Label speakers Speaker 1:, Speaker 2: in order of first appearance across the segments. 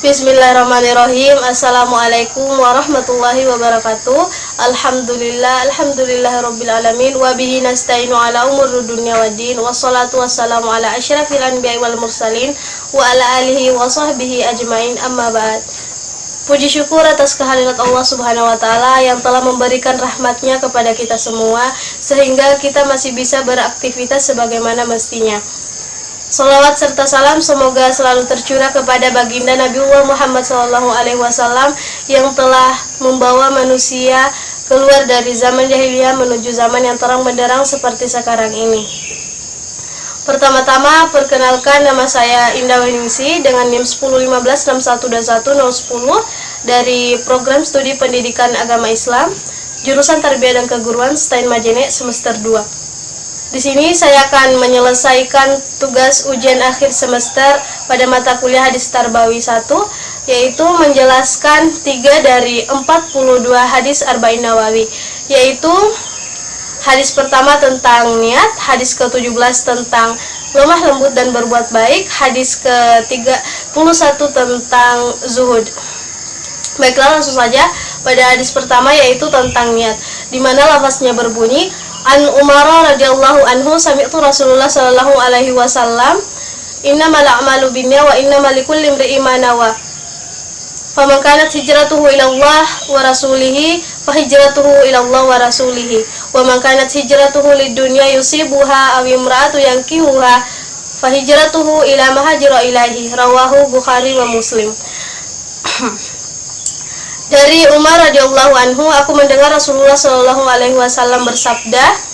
Speaker 1: Bismillahirrahmanirrahim. Assalamualaikum warahmatullahi wabarakatuh. Alhamdulillahirabbil alamin wa bihi nasta'inu ala umuri dunya waddin. Wassalatu wassalamu ala asyrafil anbiya'i wal mursalin wa ala alihi wa sahbihi ajmain. Amma ba'd. Puji syukur atas kehadirat Allah Subhanahu wa taala yang telah memberikan rahmatnya kepada kita semua sehingga kita masih bisa beraktivitas sebagaimana mestinya. Salawat serta salam semoga selalu tercurah kepada baginda Nabiullah Muhammad SAW yang telah membawa manusia keluar dari zaman jahiliyah menuju zaman yang terang benderang seperti sekarang ini. Pertama-tama perkenalkan, nama saya Indah Weningsi dengan NIM 1015612110 dari program studi pendidikan agama Islam jurusan Tarbiyah dan Keguruan Stein Majene semester 2. Di sini saya akan menyelesaikan tugas ujian akhir semester pada mata kuliah hadis Tarbawi 1, yaitu menjelaskan 3 dari 42 hadis Arba'in Nawawi, yaitu hadis pertama tentang niat, hadis ke-17 tentang lemah lembut dan berbuat baik, hadis ke-31 tentang zuhud. Baiklah, langsung saja pada hadis pertama, yaitu tentang niat, di mana lafaznya berbunyi An Umar radhiyallahu anhu sami'tu Rasulullah sallallahu alaihi wasallam innamal a'malu binniyat wa innamal likulli imri'in ma nawa. Faman kanat hijratuhu ila Allah wa rasulih fa hijratuhu ila Allah wa rasulih. Wa man kanat hijratuhu lid-dunya yusibuha aw imra'atu yankihuha fa hijratuhu ila ma hajara ilaihi. Rawahu Bukhari wa Muslim. Dari Umar radhiyallahu anhu, aku mendengar Rasulullah shallallahu alaihi wasallam bersabda,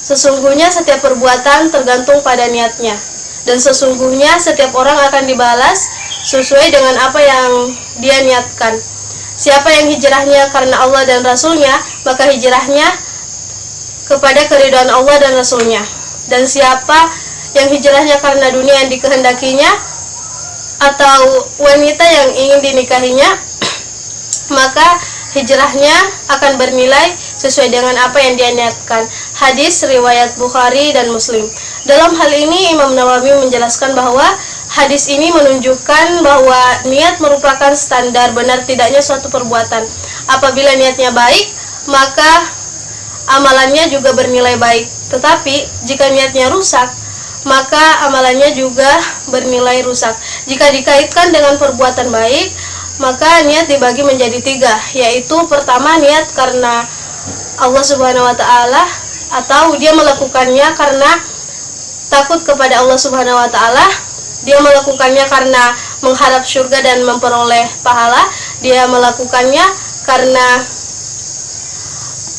Speaker 1: sesungguhnya setiap perbuatan tergantung pada niatnya, dan sesungguhnya setiap orang akan dibalas sesuai dengan apa yang dia niatkan. Siapa yang hijrahnya karena Allah dan Rasulnya, maka hijrahnya kepada keridhaan Allah dan Rasulnya. Dan siapa yang hijrahnya karena dunia yang dikehendakinya atau wanita yang ingin dinikahinya, maka hijrahnya akan bernilai sesuai dengan apa yang dia niatkan. Hadis riwayat Bukhari dan Muslim. Dalam hal ini Imam Nawawi menjelaskan bahwa hadis ini menunjukkan bahwa niat merupakan standar benar tidaknya suatu perbuatan. Apabila niatnya baik, maka amalannya juga bernilai baik. Tetapi jika niatnya rusak, maka amalannya juga bernilai rusak. Jika dikaitkan dengan perbuatan baik, maka niat dibagi menjadi 3, yaitu pertama niat karena Allah Subhanahu wa taala, atau dia melakukannya karena takut kepada Allah Subhanahu wa taala, dia melakukannya karena mengharap surga dan memperoleh pahala, dia melakukannya karena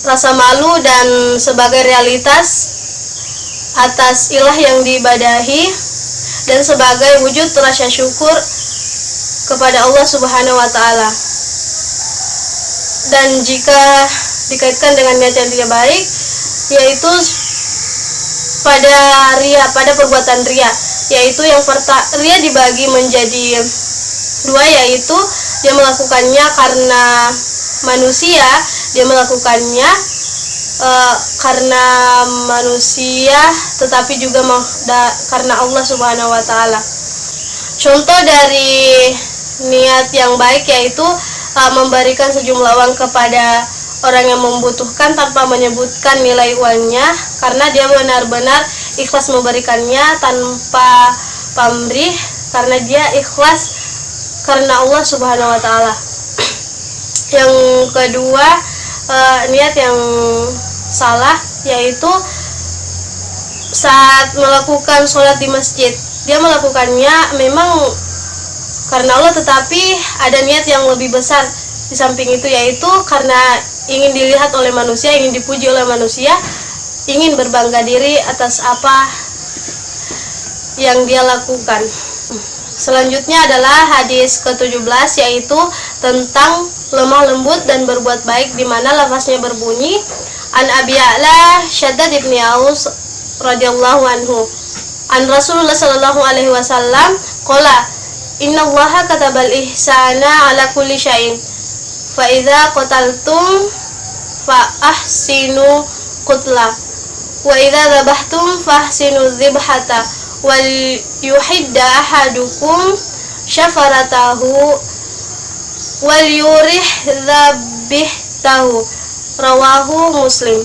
Speaker 1: rasa malu dan sebagai realitas atas ilah yang diibadahi, dan sebagai wujud rasa syukur kepada Allah Subhanahu wa taala. Dan jika dikaitkan dengan niat yang tidak baik, yaitu pada ria, pada perbuatan ria, yaitu yang ria dibagi menjadi 2, yaitu dia melakukannya karena manusia, dia melakukannya karena manusia, tetapi juga karena Allah Subhanahu wa taala. Contoh dari niat yang baik yaitu memberikan sejumlah uang kepada orang yang membutuhkan tanpa menyebutkan nilai uangnya, karena dia benar-benar ikhlas memberikannya tanpa pamrih, karena dia ikhlas karena Allah Subhanahu wa taala. Yang kedua, niat yang salah yaitu saat melakukan sholat di masjid. Dia melakukannya memang karena Allah, tetapi ada niat yang lebih besar di samping itu, yaitu karena ingin dilihat oleh manusia, ingin dipuji oleh manusia, ingin berbangga diri atas apa yang dia lakukan. Selanjutnya adalah hadis ke-17, yaitu tentang lemah lembut dan berbuat baik, di mana lafaznya berbunyi An Abi Ya'la Syaddad ibn Aus radhiyallahu anhu an Rasulullah sallallahu alaihi wasallam qala innallaha katabal ihsana ala kulli syai'in fa idza qataltum fa ahsinu qutla wa idza dzabhtum fa ahsinu dzibhata wal yuhidda ahadukum syafaratahu wal yurih dzabihtahu. Rawahu Muslim.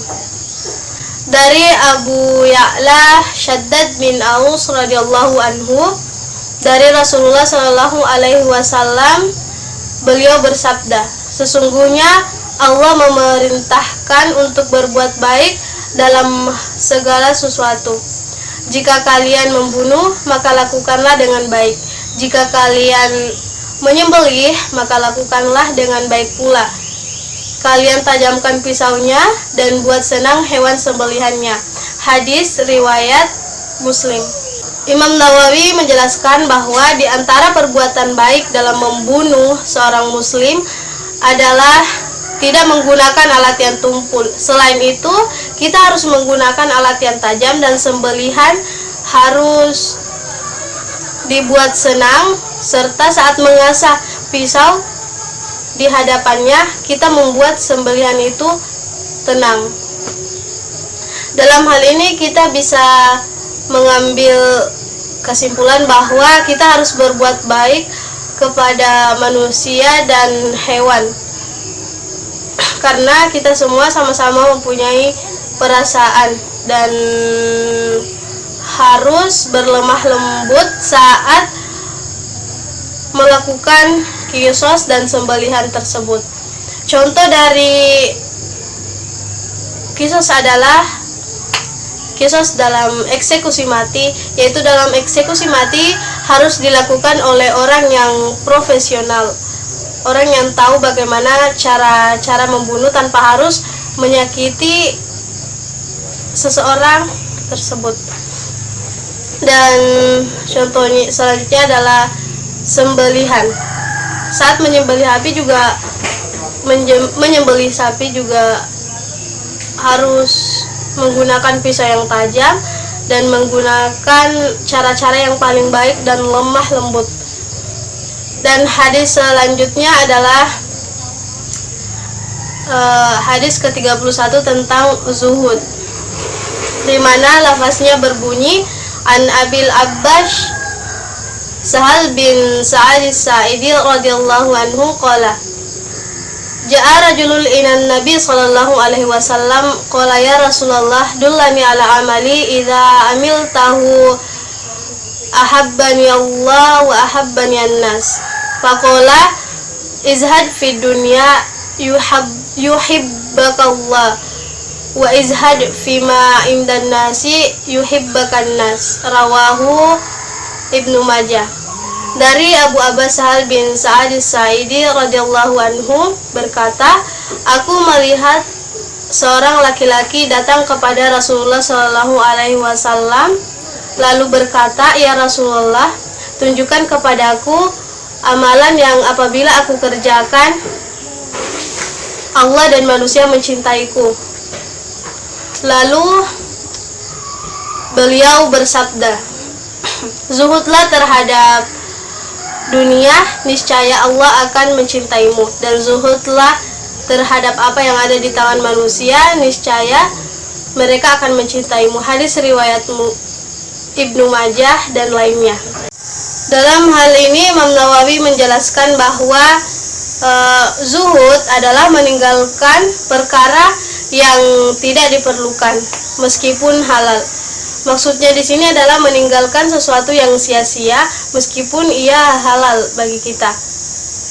Speaker 1: Dari Abu Ya'la Shaddad bin Aus radhiyallahu anhu, dari Rasulullah Shallallahu alaihi wasallam, beliau bersabda, sesungguhnya Allah memerintahkan untuk berbuat baik dalam segala sesuatu. Jika kalian membunuh, maka lakukanlah dengan baik. Jika kalian menyembelih, maka lakukanlah dengan baik pula. Kalian tajamkan pisaunya dan buat senang hewan sembelihannya. Hadis riwayat Muslim. Imam Nawawi menjelaskan bahwa di antara perbuatan baik dalam membunuh seorang muslim adalah tidak menggunakan alat yang tumpul. Selain itu, kita harus menggunakan alat yang tajam dan sembelihan harus dibuat senang, serta saat mengasah pisau di hadapannya, kita membuat sembelihan itu tenang. Dalam hal ini kita bisa mengambil kesimpulan bahwa kita harus berbuat baik kepada manusia dan hewan, karena kita semua sama-sama mempunyai perasaan dan harus berlemah lembut saat melakukan qisas dan sembelihan tersebut. Contoh dari qisas adalah qisas dalam eksekusi mati, yaitu dalam eksekusi mati harus dilakukan oleh orang yang profesional, orang yang tahu bagaimana cara membunuh tanpa harus menyakiti seseorang tersebut. Dan contohnya selanjutnya adalah sembelihan. Saat menyembelih sapi juga menyembelih sapi juga harus menggunakan pisau yang tajam dan menggunakan cara-cara yang paling baik dan lemah lembut. Dan hadis selanjutnya adalah hadis ke-31 tentang zuhud, di mana lafaznya berbunyi an Abil Abbas Sahal bin Sa'ad as-Sa'idi radhiyallahu anhu qala Ja'a rajulun ilan Nabi sallallahu alaihi wasallam qala ya Rasulullah dullani ala amali idza amiltahu ahabbani Allah wa ahabbani an-nas. Faqala izhad fid dunya yuhibbakallah wa izhad fima indan nasi yuhibbakan nas. Rawahu Ibnu Majah. Dari Abu Abbas Sahal bin Sa'ad as-Sa'idi radhiyallahu anhu berkata, aku melihat seorang laki-laki datang kepada Rasulullah sallallahu alaihi wasallam lalu berkata, ya Rasulullah, tunjukkan kepadaku amalan yang apabila aku kerjakan Allah dan manusia mencintaiku. Lalu beliau bersabda, zuhudlah terhadap dunia, niscaya Allah akan mencintaimu, dan zuhudlah terhadap apa yang ada di tangan manusia, niscaya mereka akan mencintaimu. Hadis riwayat Ibnu Majah dan lainnya. Dalam hal ini Imam Nawawi menjelaskan bahwa zuhud adalah meninggalkan perkara yang tidak diperlukan meskipun halal. Maksudnya di sini adalah meninggalkan sesuatu yang sia-sia meskipun ia halal bagi kita.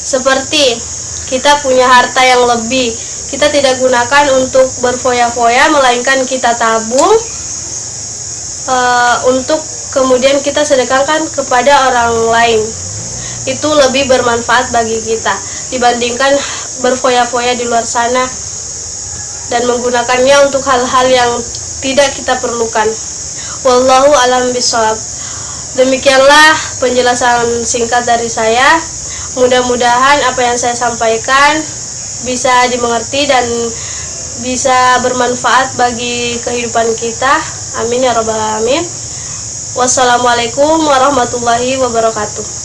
Speaker 1: Seperti kita punya harta yang lebih, kita tidak gunakan untuk berfoya-foya, melainkan kita tabung untuk kemudian kita sedekahkan kepada orang lain. Itu lebih bermanfaat bagi kita dibandingkan berfoya-foya di luar sana dan menggunakannya untuk hal-hal yang tidak kita perlukan. Wallahu alam bishawab. Demikianlah penjelasan singkat dari saya. Mudah-mudahan apa yang saya sampaikan bisa dimengerti dan bisa bermanfaat bagi kehidupan kita. Amin ya rabbal alamin. Wassalamualaikum warahmatullahi wabarakatuh.